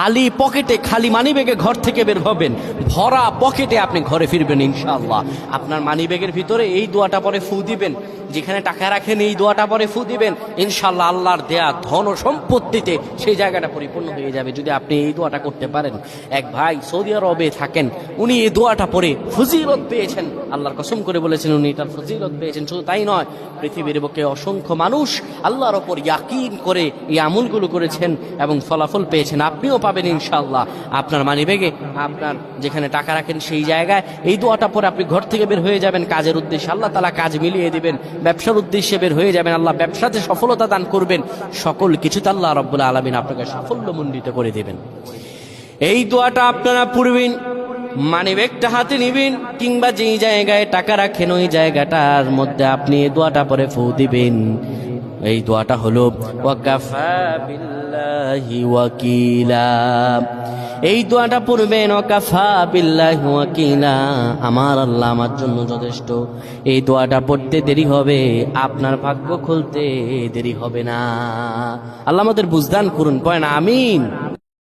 খালি পকেটে, খালি মানিব্যাগে ঘর থেকে বের হবেন, ভরা পকেটে আপনি ঘরে ফিরবেন ইনশাআল্লাহ। আপনার মানিব্যাগের ভিতরে এই দোয়াটা পরে ফু দিবেন, যেখানে টাকা রাখেন এই দোয়াটা পরে ফু দিবেন, ইনশাআল্লাহ আল্লাহর দেয়া ধন ও সম্পত্তিতে সেই জায়গাটা পরিপূর্ণ হয়ে যাবে যদি আপনি এই দোয়াটা করতে পারেন। এক ভাই সৌদি আরবে থাকেন, উনি এই দোয়াটা পরে ফজিলত পেয়েছেন, আল্লাহর কসম করে বলেছেন উনি এটার ফজিলত পেয়েছেন। শুধু তাই নয়, পৃথিবীর বুকে অসংখ্য মানুষ আল্লাহর ওপর ইয়াকিন করে এই আমলগুলো করেছেন এবং ফলাফল পেয়েছেন। আপনিও পাবেন ইনশাআল্লাহ। আপনার মানিব্যাগে, আপনার যেখানে টাকা রাখেন সেই জায়গায় এই দোয়াটা পরে আপনি ঘর থেকে বের হয়ে যাবেন কাজের উদ্দেশ্যে, আল্লাহ তাআলা কাজ মিলিয়ে দিবেন। ব্যবসার উদ্দেশ্যে বের হয়ে যাবেন, আল্লাহ ব্যবসাতে সফলতা দান করবেন। সকল কিছুতে আল্লাহ রাব্বুল আলামিন আপনাকে সাফল্যমণ্ডিত করে দিবেন। এই দোয়াটা আপনারা পড়বেন, মানিব্যাগটা হাতে নিবেন, কিংবা যেই জায়গায় টাকা রাখেন ওই জায়গাটার মধ্যে আপনি এই দোয়াটা পরে ফু দিবেন। এই দোয়াটা হলো ওয়াকাফা বিল্লাহি ওয়াকিলা। এই দোয়াটা পড়বেন, ওয়াকাফা বিল্লাহি ওয়াকিলা, আমার আল্লাহ আমার জন্য যথেষ্ট। এই দোয়াটা পড়তে দেরি হবে, আপনার ভাগ্য খুলতে দেরি হবে না। আল্লাহ আমাদের বুঝদান করুন, পড়েন আমিন।